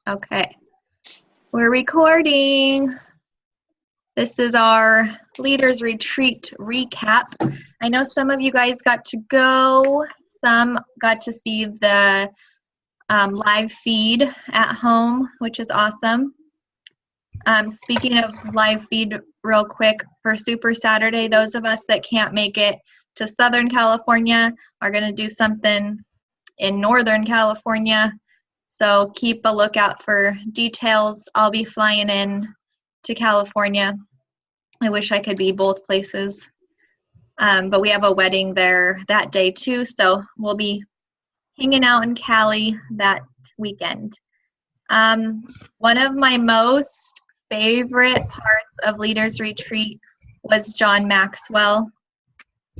Okay, we're recording. This is our Leaders Retreat recap. I know some of you guys got to go. Some got to see the live feed at home, which is awesome. Speaking of live feed, real quick, for Super Saturday, those of us that can't make it to Southern California are going to do something in Northern California. So keep a lookout for details. I'll be flying in to California. I wish I could be both places. But we have a wedding there that day too, so we'll be hanging out in Cali that weekend. One of my most favorite parts of Leaders Retreat was John Maxwell.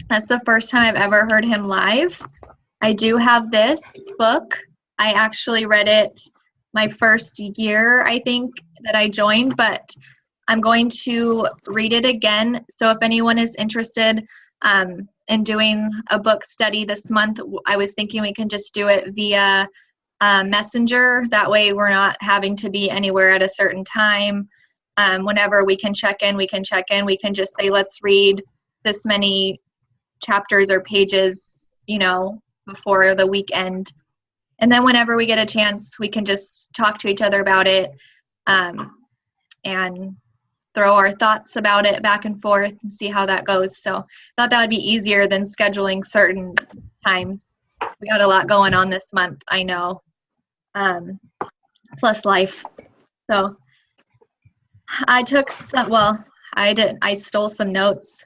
That's the first time I've ever heard him live. I do have this book. I actually read it my first year, I think, that I joined, but I'm going to read it again. So if anyone is interested in doing a book study this month, I was thinking we can just do it via Messenger. That way we're not having to be anywhere at a certain time. Whenever we can check in, we can check in. We can just say, let's read this many chapters or pages, before the weekend. And then whenever we get a chance, we can just talk to each other about it and throw our thoughts about it back and forth and see how that goes. So I thought that would be easier than scheduling certain times. We got a lot going on this month, I know, plus life. So I took some, I stole some notes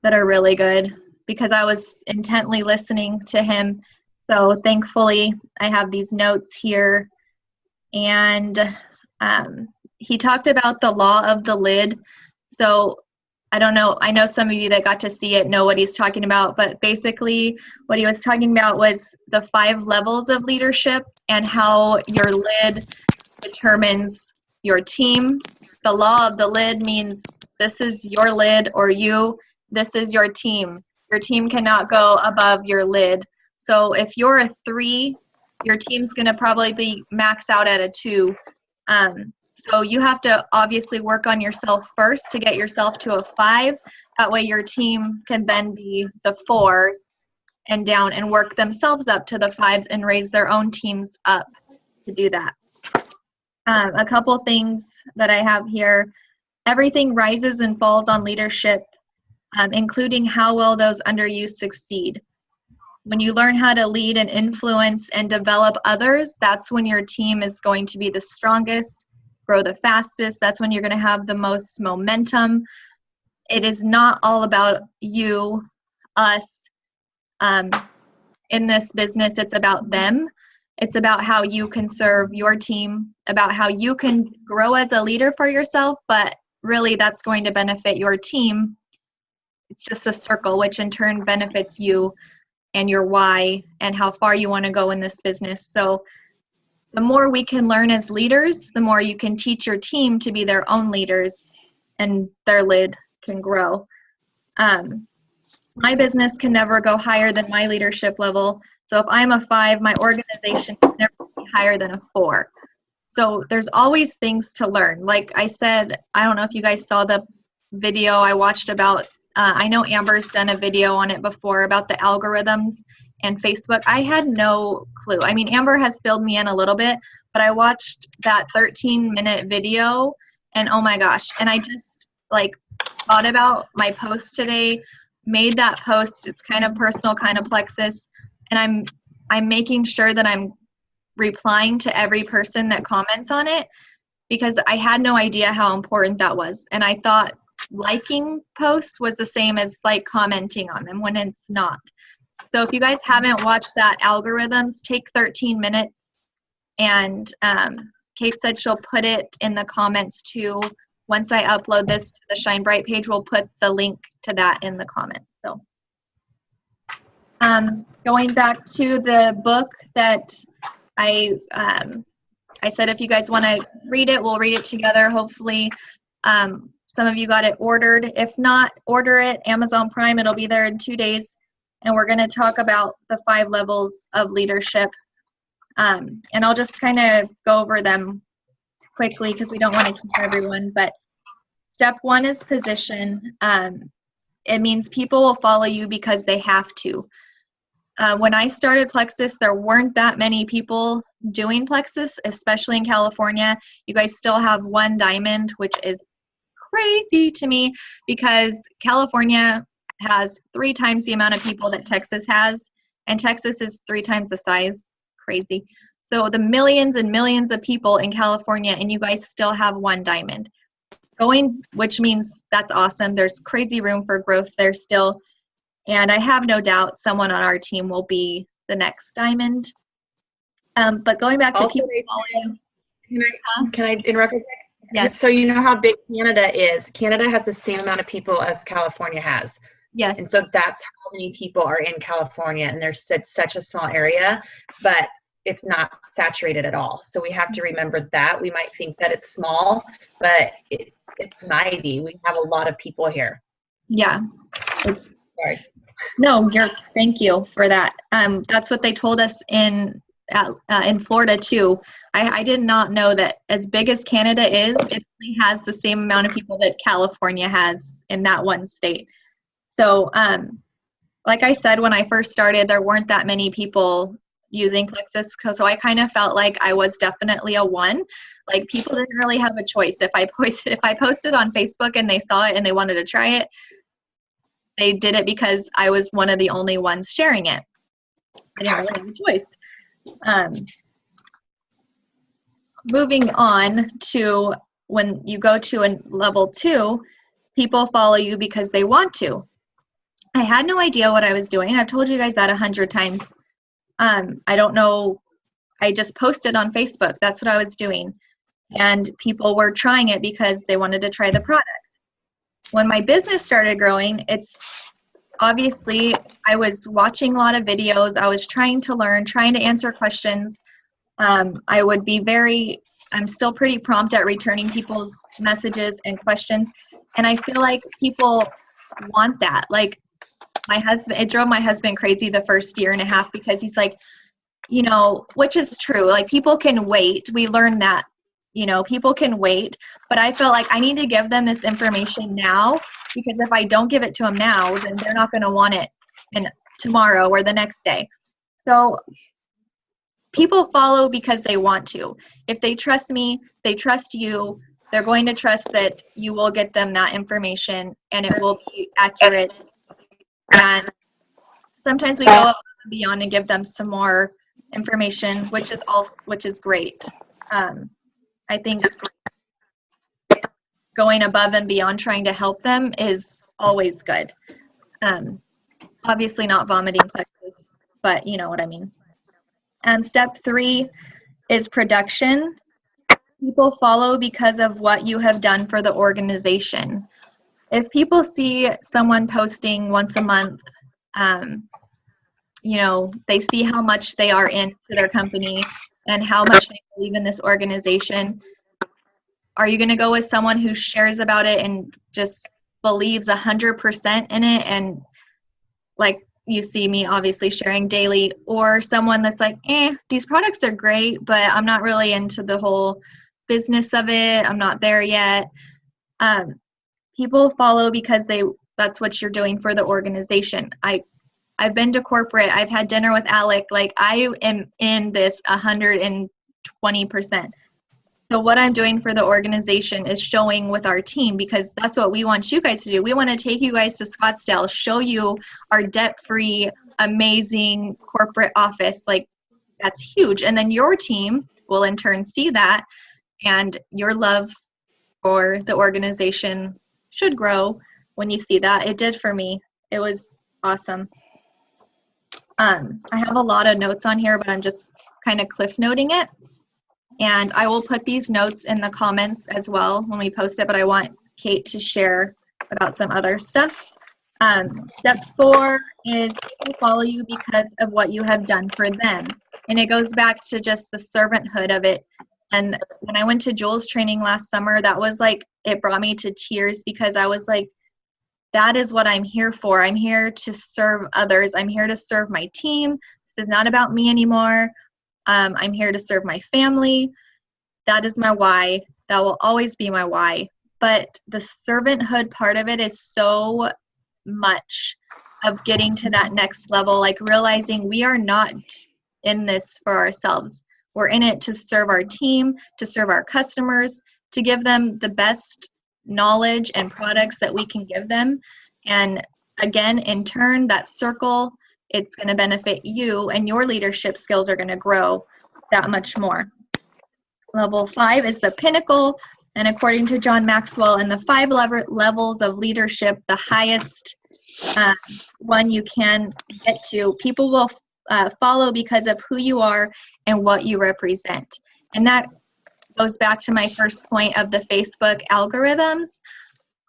that are really good because I was intently listening to him. So thankfully, I have these notes here. And he talked about the law of the lid. So I don't know. I know some of you that got to see it know what he's talking about. But basically, what he was talking about was the 5 levels of leadership and how your lid determines your team. The law of the lid means this is your lid, or this is your team. Your team cannot go above your lid. So if you're a 3, your team's going to probably be max out at a 2. So you have to obviously work on yourself first to get yourself to a 5. That way your team can then be the 4s and down and work themselves up to the 5s and raise their own teams up to do that. A couple things that I have here. Everything rises and falls on leadership, including how well those under you succeed. When you learn how to lead and influence and develop others, that's when your team is going to be the strongest, grow the fastest. That's when you're going to have the most momentum. It is not all about you, us. In this business, it's about them. It's about how you can serve your team, about how you can grow as a leader for yourself, but really that's going to benefit your team. It's just a circle, which in turn benefits you and your why and how far you want to go in this business. So the more we can learn as leaders, the more you can teach your team to be their own leaders and their lid can grow. My business can never go higher than my leadership level. So if I'm a 5, my organization can never be higher than a 4. So there's always things to learn. Like I said, I don't know if you guys saw the video I watched about I know Amber's done a video on it before about the algorithms and Facebook. I had no clue. I mean, Amber has filled me in a little bit, but I watched that 13-minute video and oh my gosh. And I just thought about my post today, made that post. It's kind of personal, kind of plexus. And I'm making sure that I'm replying to every person that comments on it because I had no idea how important that was. And I thought liking posts was the same as commenting on them when it's not. So if you guys haven't watched that algorithms, take 13 minutes and Kate said she'll put it in the comments too. Once I upload this to the Shine Bright page, we'll put the link to that in the comments. So going back to the book that I said if you guys want to read it, we'll read it together. Hopefully some of you got it ordered. If not, order it. Amazon Prime, it'll be there in 2 days. And we're going to talk about the 5 levels of leadership. And I'll just kind of go over them quickly because we don't want to keep everyone. But step 1 is position. It means people will follow you because they have to. When I started Plexus, there weren't that many people doing Plexus, especially in California. You guys still have 1 diamond, which is crazy to me because California has 3 times the amount of people that Texas has, and Texas is 3 times the size. Crazy. So the millions and millions of people in California, and you guys still have 1 diamond going, which means that's awesome. There's crazy room for growth there still. And I have no doubt someone on our team will be the next diamond. But going back to people following you. Can I interrupt? Yes. So you know how big Canada is. Canada has the same amount of people as California has. Yes. And so that's how many people are in California, and there's such a small area, but it's not saturated at all. So we have to remember that. We might think that it's small, but it's mighty. We have a lot of people here. Yeah. Sorry. No, thank you for that. That's what they told us in Florida too. I did not know that as big as Canada is, it only has the same amount of people that California has in that one state. So, like I said, when I first started, there weren't that many people using Plexus, so I kind of felt like I was definitely a 1. Like, people didn't really have a choice. If I posted on Facebook and they saw it and they wanted to try it, they did it because I was one of the only ones sharing it. I didn't really have a choice. Moving on to when you go to a level 2, people follow you because they want to. I had no idea what I was doing. I've told you guys that 100 times. I don't know. I just posted on Facebook. That's what I was doing. And people were trying it because they wanted to try the product. When my business started growing, obviously I was watching a lot of videos. I was trying to learn, trying to answer questions. I would be I'm still pretty prompt at returning people's messages and questions. And I feel like people want that. Like, it drove my husband crazy the first year and a half because he's like, which is true. Like, people can wait. We learned that, people can wait. But I felt like I need to give them this information now, because if I don't give it to them now, then they're not going to want it tomorrow or the next day. So people follow because they want to. If they trust me, they trust you. They're going to trust that you will get them that information and it will be accurate. And sometimes we go up and beyond and give them some more information, which is great. I think going above and beyond trying to help them is always good. Obviously not vomiting Plexus, but you know what I mean. Step 3 is production. People follow because of what you have done for the organization. If people see someone posting once a month, they see how much they are into their company and how much they believe in this organization. Are you going to go with someone who shares about it and just believes 100% in it, and like you see me obviously sharing daily, or someone that's like, these products are great, but I'm not really into the whole business of it. I'm not there yet. People follow because that's what you're doing for the organization. I've been to corporate. I've had dinner with Alec. Like, I am in this 120%. So what I'm doing for the organization is showing with our team, because that's what we want you guys to do. We want to take you guys to Scottsdale, show you our debt-free, amazing corporate office. Like, that's huge. And then your team will in turn see that, and your love for the organization should grow when you see that. It did for me. It was awesome. I have a lot of notes on here, but I'm just kind of cliff noting it. And I will put these notes in the comments as well when we post it, but I want Kate to share about some other stuff. Step 4 is people follow you because of what you have done for them. And it goes back to just the servanthood of it. And when I went to Jules training last summer, that was like, it brought me to tears, because I was like, that is what I'm here for. I'm here to serve others. I'm here to serve my team. This is not about me anymore. I'm here to serve my family. That is my why. That will always be my why. But the servanthood part of it is so much of getting to that next level, like realizing we are not in this for ourselves. We're in it to serve our team, to serve our customers, to give them the best knowledge and products that we can give them. And again, in turn, that circle, it's going to benefit you, and your leadership skills are going to grow that much more. Level 5 is the pinnacle, and according to John Maxwell, in the 5 levels of leadership, the highest one you can get to, people will follow because of who you are and what you represent. And that goes back to my first point of the Facebook algorithms.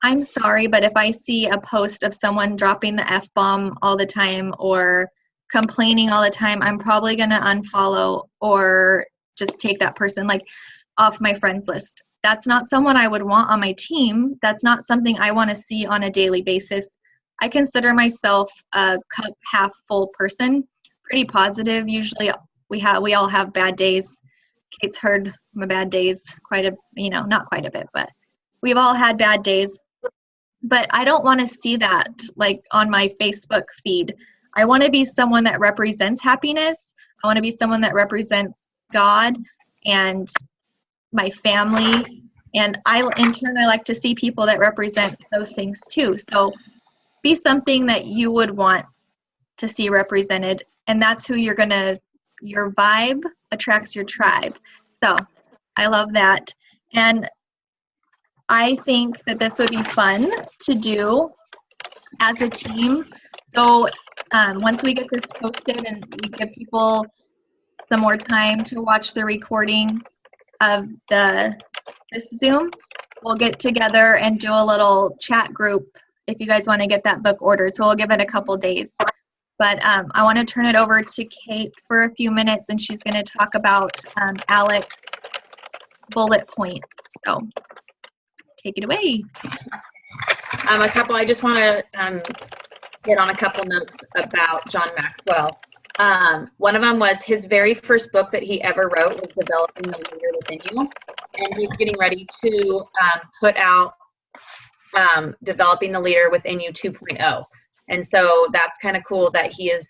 I'm sorry, but if I see a post of someone dropping the F-bomb all the time or complaining all the time, I'm probably going to unfollow or just take that person like off my friends list. That's not someone I would want on my team. That's not something I want to see on a daily basis. I consider myself a cup half full person, pretty positive. Usually we all have bad days. Kate's heard my bad days not quite a bit, but we've all had bad days. But I don't want to see that like on my Facebook feed. I want to be someone that represents happiness. I want to be someone that represents God and my family. And in turn, I like to see people that represent those things too. So be something that you would want to see represented. And that's who your vibe attracts your tribe. So I love that. And I think that this would be fun to do as a team. So once we get this posted and we give people some more time to watch the recording of this Zoom, we'll get together and do a little chat group if you guys want to get that book ordered. So we'll give it a couple days. But I want to turn it over to Kate for a few minutes, and she's going to talk about ALEC bullet points. So take it away. I just want to hit on a couple notes about John Maxwell. One of them was his very first book that he ever wrote was Developing the Leader Within You. And he's getting ready to put out Developing the Leader Within You 2.0. And so that's kind of cool that he is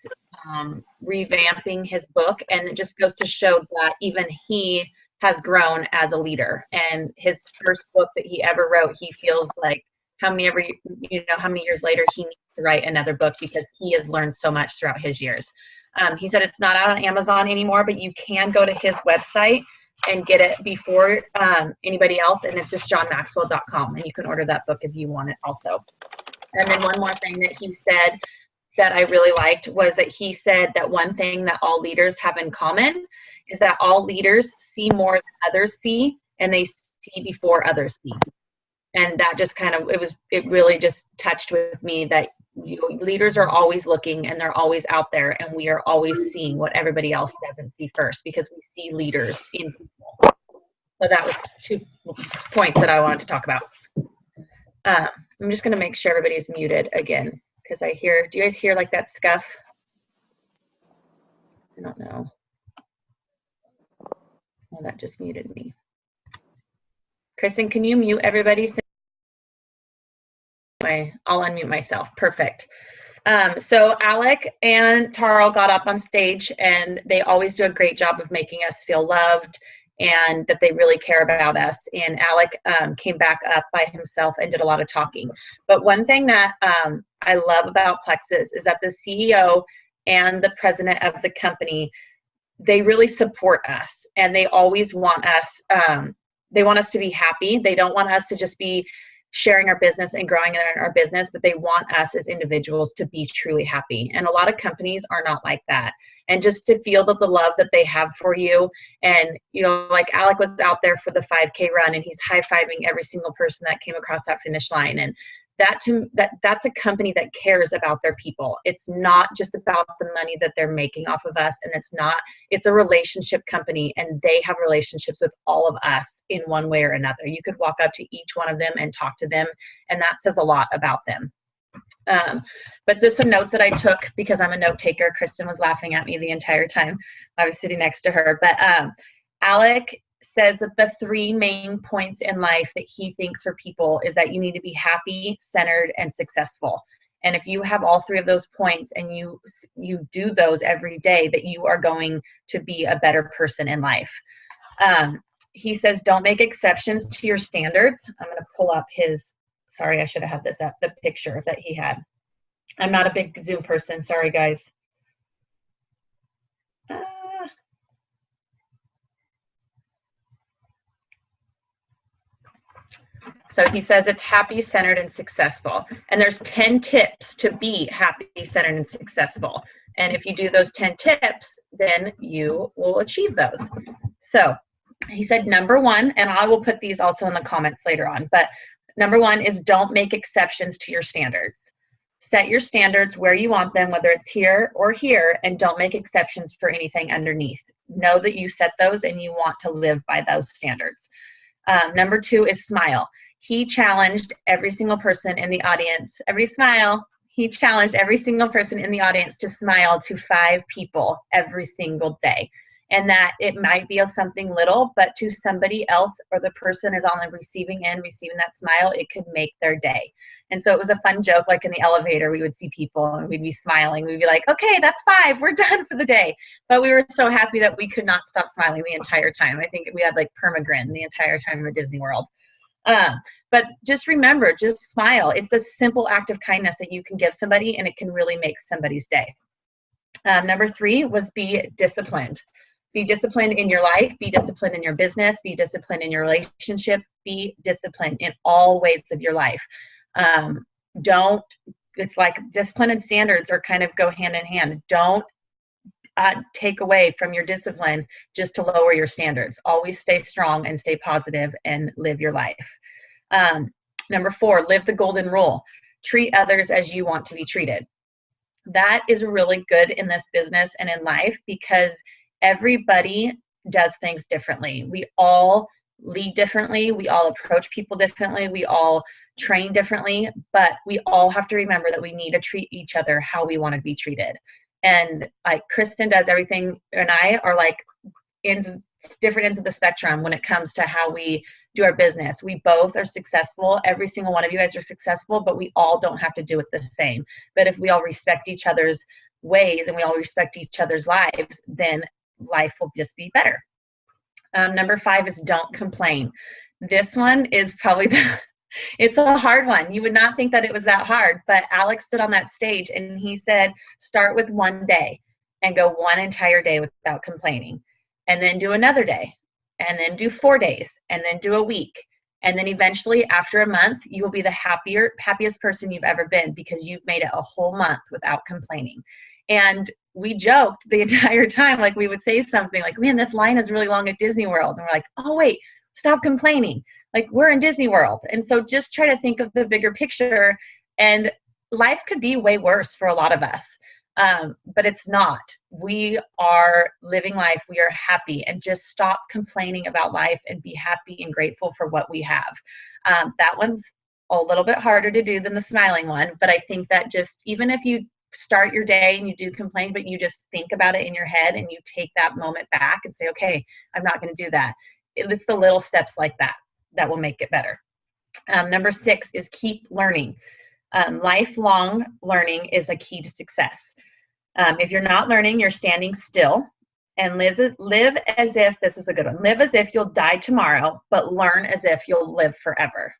revamping his book. And it just goes to show that even he has grown as a leader. And his first book that he ever wrote, he feels like how many years later he needs to write another book because he has learned so much throughout his years. He said it's not out on Amazon anymore, but you can go to his website and get it before anybody else, and it's just johnmaxwell.com, and you can order that book if you want it also. And then one more thing that he said that I really liked was that he said that one thing that all leaders have in common is that all leaders see more than others see, and they see before others see. And that just it really just touched with me that leaders are always looking and they're always out there, and we are always seeing what everybody else doesn't see first because we see leaders in people. So that was 2 points that I wanted to talk about. I'm just going to make sure everybody's muted again because do you guys hear like that scuff? I don't know. Oh, that just muted me. Kristen, can you mute everybody? I'll unmute myself. Perfect. So ALEC and Tarl got up on stage, and they always do a great job of making us feel loved and that they really care about us. And ALEC came back up by himself and did a lot of talking. But one thing that I love about Plexus is that the CEO and the president of the company, they really support us, and they always want us, they want us to be happy. They don't want us to just be sharing our business and growing in our business, but they want us as individuals to be truly happy. And a lot of companies are not like that. And just to feel the love that they have for you. And, like ALEC was out there for the 5K run, and he's high-fiving every single person that came across that finish line. And that's a company that cares about their people. It's not just about the money that they're making off of us, and it's a relationship company, and they have relationships with all of us in one way or another. You could walk up to each one of them and talk to them, and that says a lot about them. But just some notes that I took because I'm a note taker. Kristen was laughing at me the entire time I was sitting next to her. But ALEC says that the three main points in life that he thinks for people is that you need to be happy, centered, and successful. And if you have all three of those points and you do those every day, that you are going to be a better person in life. He says, don't make exceptions to your standards. I'm going to pull up his, sorry, I should have had this up, the picture that he had. I'm not a big Zoom person. Sorry, guys. So he says it's happy, centered, and successful. And there's 10 tips to be happy, centered, and successful. And if you do those 10 tips, then you will achieve those. So he said, number one, and I will put these also in the comments later on, but number one is don't make exceptions to your standards. Set your standards where you want them, whether it's here or here, and don't make exceptions for anything underneath. Know that you set those and you want to live by those standards. Number two is smile. He challenged every single person in the audience, everybody smile. He challenged every single person in the audience to smile to 5 people every single day. And that it might be something little, but to somebody else, or the person is on the receiving end, receiving that smile, it could make their day. And so it was a fun joke, like in the elevator, we would see people and we'd be smiling. We'd be like, okay, that's 5, we're done for the day. But we were so happy that we could not stop smiling the entire time. I think we had like permagrin the entire time in Disney World. But just remember, just smile. It's a simple act of kindness that you can give somebody, and it can really make somebody's day. Number 3 was be disciplined. Be disciplined in your life, be disciplined in your business, be disciplined in your relationship, be disciplined in all ways of your life. It's like discipline and standards are kind of go hand in hand. Don't take away from your discipline just to lower your standards. Always stay strong and stay positive and live your life. Number 4, live the golden rule. Treat others as you want to be treated. That is really good in this business and in life because everybody does things differently. We all lead differently. We all approach people differently. We all train differently, but we all have to remember that we need to treat each other how we want to be treated. And like Kristen does everything, and I are like different ends of the spectrum when it comes to how we do our business. We both are successful. Every single one of you guys are successful, but we all don't have to do it the same. But if we all respect each other's ways and we all respect each other's lives, then life will just be better. Number 5 is don't complain. This one is probably it's a hard one. You would not think that it was that hard, but Alex stood on that stage and he said, start with one day and go one entire day without complaining, and then do another day, and then do 4 days, and then do a week. And then eventually after a month, you will be the happiest person you've ever been because you've made it a whole month without complaining. And we joked the entire time, like we would say something like, man, this line is really long at Disney World. And we're like, oh, wait, stop complaining. Like, we're in Disney World. And so just try to think of the bigger picture. And life could be way worse for a lot of us, but it's not. We are living life. We are happy. And just stop complaining about life and be happy and grateful for what we have. That one's a little bit harder to do than the smiling one. But I think that just even if you start your day and you do complain, but you just think about it in your head and you take that moment back and say, okay, I'm not going to do that. It's the little steps like that that will make it better. Number 6 is keep learning. Lifelong learning is a key to success. If you're not learning, you're standing still. And live as if, this is a good one, live as if you'll die tomorrow, but learn as if you'll live forever.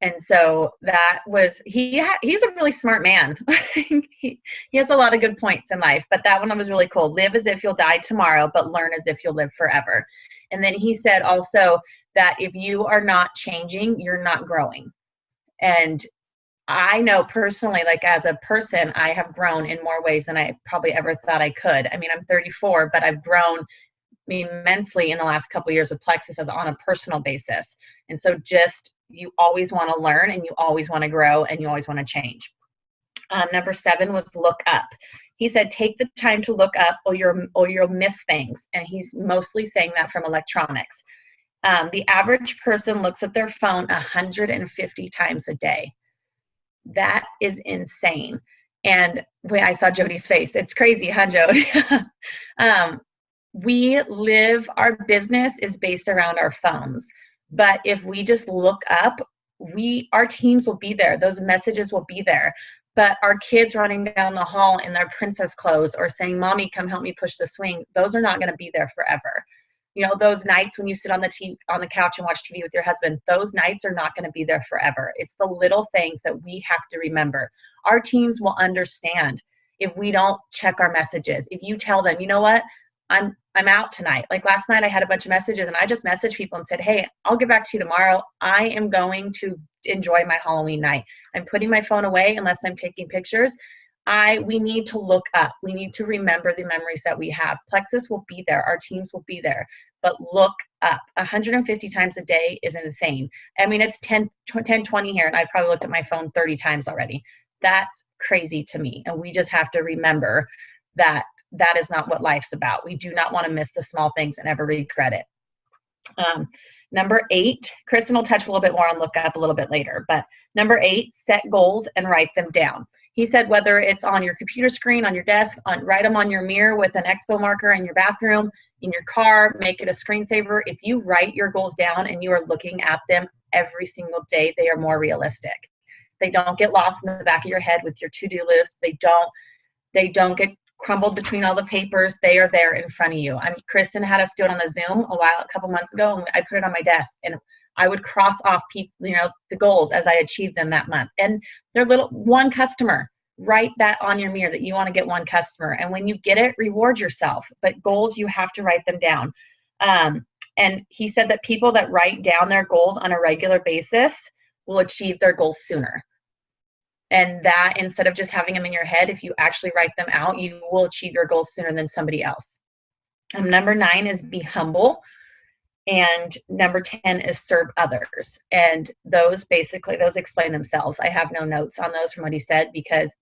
And so that was, he's a really smart man. he has a lot of good points in life, but that one was really cool. Live as if you'll die tomorrow, but learn as if you'll live forever. And then he said also that if you are not changing, you're not growing. And I know personally, like as a person, I have grown in more ways than I probably ever thought I could. I mean, I'm 34, but I've grown immensely in the last couple of years with Plexus as on a personal basis. And so just, you always want to learn and you always want to grow and you always want to change. Number 7 was look up. He said, take the time to look up or you'll miss things. And he's mostly saying that from electronics. The average person looks at their phone 150 times a day. That is insane. And when I saw Jody's face, it's crazy, huh, Jody? our business is based around our phones. But if we just look up, our teams will be there. Those messages will be there. But our kids running down the hall in their princess clothes or saying, "Mommy, come help me push the swing," those are not going to be there forever. You know, those nights when you sit on the couch and watch TV with your husband, those nights are not going to be there forever. It's the little things that we have to remember. Our teams will understand if we don't check our messages. If you tell them, "You know what? I'm out tonight." Like last night I had a bunch of messages and I just messaged people and said, "Hey, I'll get back to you tomorrow. I am going to enjoy my Halloween night. I'm putting my phone away unless I'm taking pictures." We need to look up. We need to remember the memories that we have. Plexus will be there. Our teams will be there. But look up. 150 times a day is insane. I mean, it's 10, 20 here, and I probably looked at my phone 30 times already. That's crazy to me. And we just have to remember that that is not what life's about. We do not want to miss the small things and ever regret it. Number 8, Kristen will touch a little bit more on look up a little bit later, but number 8, set goals and write them down. He said whether it's on your computer screen, on your desk, write them on your mirror with an expo marker in your bathroom, in your car, make it a screensaver. If you write your goals down and you are looking at them every single day, they are more realistic. They don't get lost in the back of your head with your to-do list. They don't get crumbled between all the papers. They are there in front of you. Kristen had us do it on the Zoom a couple months ago, and I put it on my desk, and I would cross off the goals as I achieved them that month. And they're one customer. Write that on your mirror that you want to get one customer. And when you get it, reward yourself. But goals, you have to write them down. And he said that people that write down their goals on a regular basis will achieve their goals sooner. And that instead of just having them in your head, if you actually write them out, you will achieve your goals sooner than somebody else. Number 9 is be humble. And number 10 is serve others. And those explain themselves. I have no notes on those from what he said because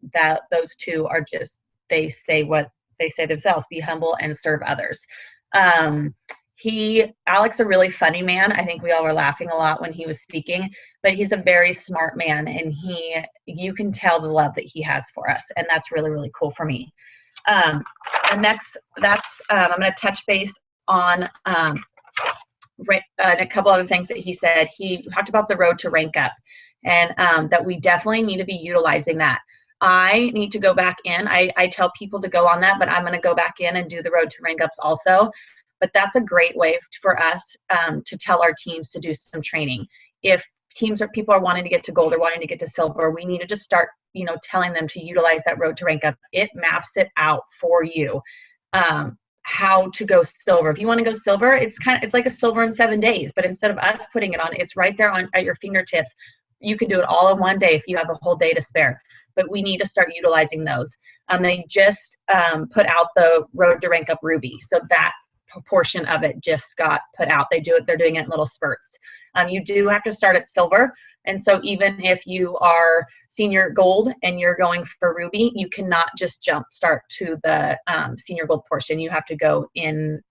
those two are just, they say what they say themselves, be humble and serve others. Alex, a really funny man. I think we all were laughing a lot when he was speaking, but he's a very smart man, and you can tell the love that he has for us, and that's really, really cool for me. I'm going to touch base on a couple other things that he said. He talked about the road to rank up, and that we definitely need to be utilizing that. I need to go back in. I tell people to go on that, but I'm going to go back in and do the road to rank ups also. But that's a great way for us to tell our teams to do some training. If people are wanting to get to gold or wanting to get to silver, we need to just start, telling them to utilize that road to rank up. It maps it out for you. How to go silver. If you want to go silver, it's like a silver in 7 days, but instead of us putting it on, it's right there at your fingertips. You can do it all in one day if you have a whole day to spare, but we need to start utilizing those. They just put out the road to rank up ruby. So that portion of it just got put out. They're doing it in little spurts. You do have to start at silver. And so even if you are senior gold and you're going for ruby, you cannot just jump start to the senior gold portion. You have to go in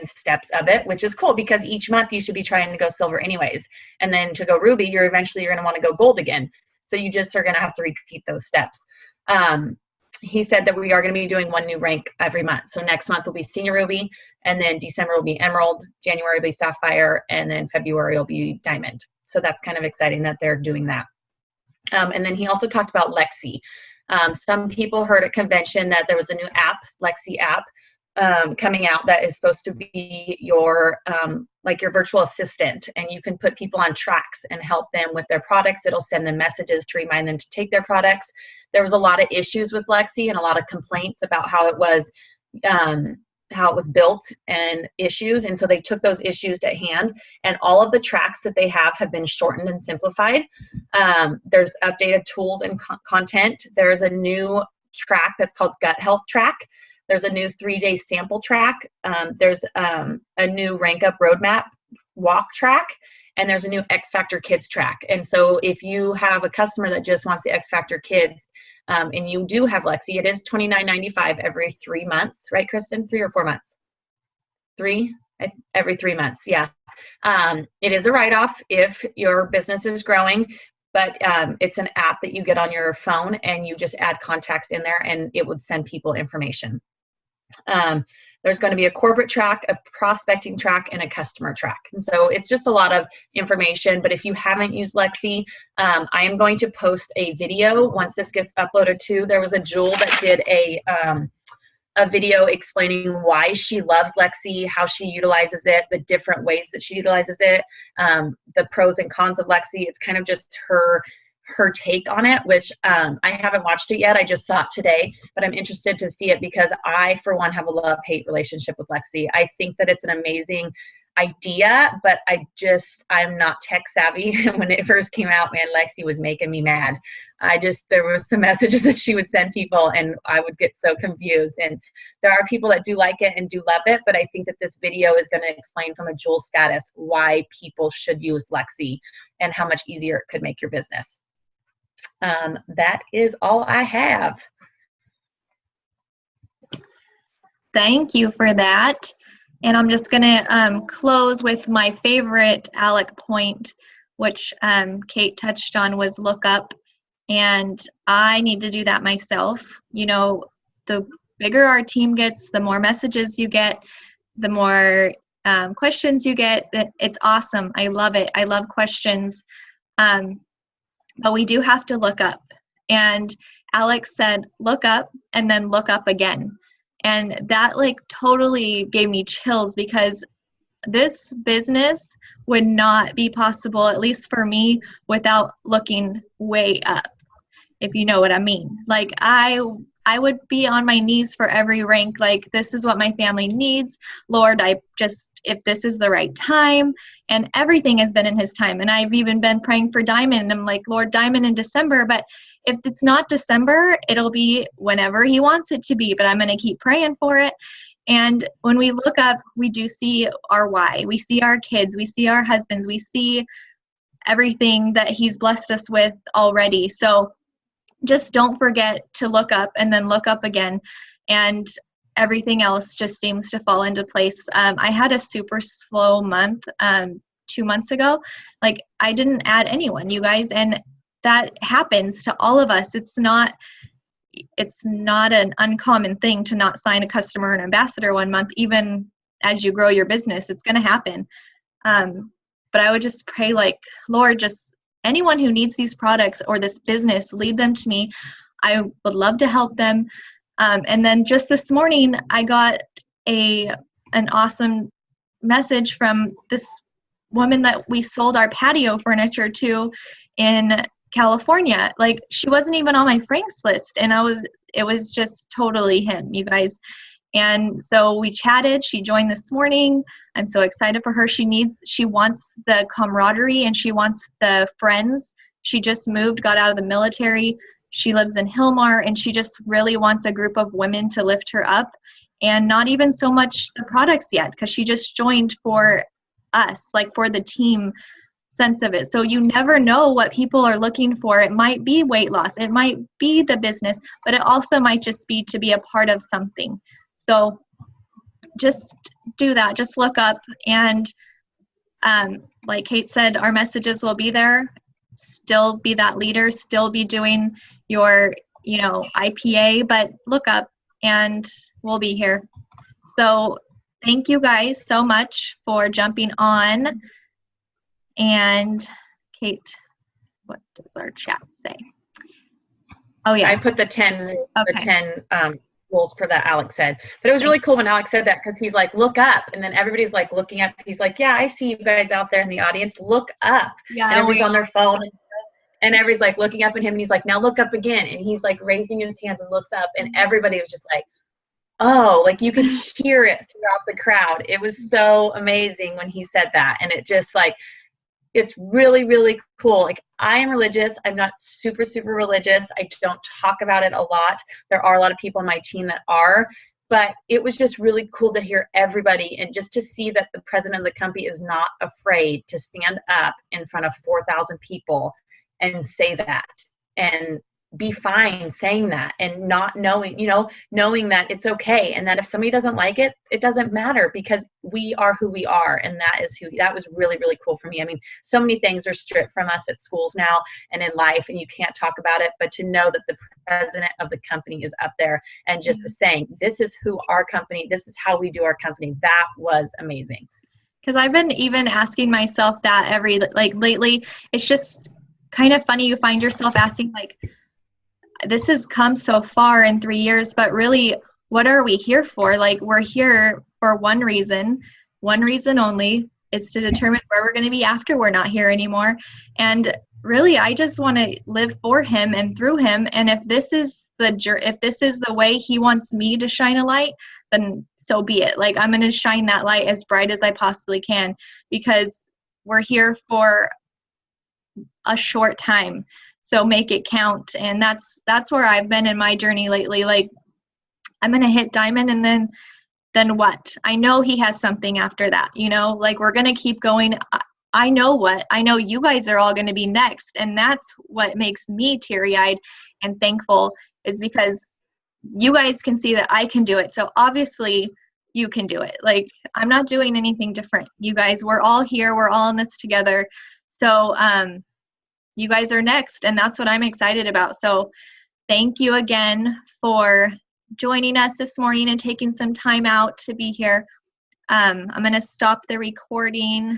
steps of it, which is cool because each month you should be trying to go silver anyways. And then to go ruby, you're going to want to go gold again. So you just are going to have to repeat those steps. He said that we are going to be doing one new rank every month. So next month will be senior ruby, and then December will be emerald, January will be sapphire, and then February will be diamond. So that's kind of exciting that they're doing that. And then he also talked about Lexi. Some people heard at convention that there was a new app, Lexi app, coming out that is supposed to be your virtual assistant, and you can put people on tracks and help them with their products. It'll send them messages to remind them to take their products. There was a lot of issues with Lexi and a lot of complaints about how it was built and issues, and so they took those issues at hand, and all of the tracks that they have been shortened and simplified. There's updated tools and content. There's a new track that's called Gut Health Track. There's a new 3-day sample track. There's a new Rank Up Roadmap walk track, and there's a new X Factor Kids track. And so if you have a customer that just wants the X Factor Kids, and you do have Lexi, it is $29.95 every 3 months, right, Kristen? 3 or 4 months? 3? Every 3 months, yeah. It is a write-off if your business is growing, but it's an app that you get on your phone, and you just add contacts in there, and it would send people information. There's going to be a corporate track, a prospecting track, and a customer track. And so it's just a lot of information. But if you haven't used Lexi, I am going to post a video once this gets uploaded too. There was a Jewel that did a video explaining why she loves Lexi, how she utilizes it, the different ways that she utilizes it, the pros and cons of Lexi. It's kind of just her take on it, which I haven't watched it yet. I just saw it today, but I'm interested to see it because I, for one, have a love-hate relationship with Lexi. I think that it's an amazing idea, but I'm not tech savvy. When it first came out, man, Lexi was making me mad. There were some messages that she would send people and I would get so confused. And there are people that do like it and do love it, but I think that this video is going to explain from a Jewel status why people should use Lexi and how much easier it could make your business. That is all I have. Thank you for that. And I'm just going to close with my favorite ALEC point, which Kate touched on, was look up. And I need to do that myself. You know, the bigger our team gets, the more messages you get, the more questions you get. It's awesome. I love it. I love questions. But we do have to look up. And Alex said, look up and then look up again. And that like totally gave me chills because this business would not be possible, at least for me, without looking way up, if you know what I mean. Like I would be on my knees for every rank, like this is what my family needs. Lord, if this is the right time, and everything has been in his time. And I've even been praying for Diamond. I'm like, Lord, Diamond in December, but if it's not December, it'll be whenever he wants it to be, but I'm going to keep praying for it. And when we look up, we do see our why. We see our kids, we see our husbands, we see everything that he's blessed us with already. So just don't forget to look up and then look up again. And everything else just seems to fall into place. I had a super slow month 2 months ago. Like I didn't add anyone, you guys, and that happens to all of us. It's not an uncommon thing to not sign a customer or an ambassador 1 month, even as you grow your business. It's going to happen. But I would just pray, like, Lord, just anyone who needs these products or this business, lead them to me. I would love to help them. And then just this morning, I got an awesome message from this woman that we sold our patio furniture to in California. Like she wasn't even on my Frank's list, and it was just totally him, you guys. And so we chatted. She joined this morning. I'm so excited for her. She wants the camaraderie and she wants the friends. She just moved, got out of the military. She lives in Hilmar, and she just really wants a group of women to lift her up, and not even so much the products yet, because she just joined for us, like for the team sense of it. So you never know what people are looking for. It might be weight loss, it might be the business, but it also might just be to be a part of something. So just do that. Just look up, and like Kate said, our messages will be there. Still be that leader, still be doing your, IPA, but look up and we'll be here. So thank you guys so much for jumping on. And Kate, what does our chat say? Oh yeah, I put the 10 rules for that Alex said. But it was really cool when Alex said that, because he's like, look up, and then everybody's like looking up. He's like, yeah, I see you guys out there in the audience, look up. Yeah, and everybody's on their phone, and everybody's like looking up at him, and he's like, now look up again, and he's like raising his hands and looks up, and everybody was just like, oh, like you could hear it throughout the crowd. It was so amazing when he said that. And it just like, it's really, really cool. Like I am religious. I'm not super, super religious. I don't talk about it a lot. There are a lot of people on my team that are, but it was just really cool to hear everybody, and just to see that the president of the company is not afraid to stand up in front of 4,000 people and say that. And be fine saying that, and not knowing, knowing that it's okay, and that if somebody doesn't like it, it doesn't matter, because we are who we are, and that was really, really cool for me. I mean, so many things are stripped from us at schools now and in life, and you can't talk about it, but to know that the president of the company is up there and just saying, this is who our company, this is how we do our company, that was amazing. Because I've been even asking myself that lately. It's just kind of funny. You find yourself asking, like, this has come so far in 3 years, but really, what are we here for? Like, we're here for one reason only. It's to determine where we're going to be after we're not here anymore. And really, I just want to live for him and through him. And if this is the way he wants me to shine a light, then so be it. Like, I'm going to shine that light as bright as I possibly can, because we're here for a short time. So make it count. And that's where I've been in my journey lately. Like, I'm going to hit diamond, and then what? I know he has something after that, like, we're going to keep going. I know you guys are all going to be next. And that's what makes me teary-eyed and thankful, is because you guys can see that I can do it. So obviously you can do it. Like, I'm not doing anything different. You guys, we're all here. We're all in this together. So, you guys are next, and that's what I'm excited about. So thank you again for joining us this morning and taking some time out to be here. I'm going to stop the recording.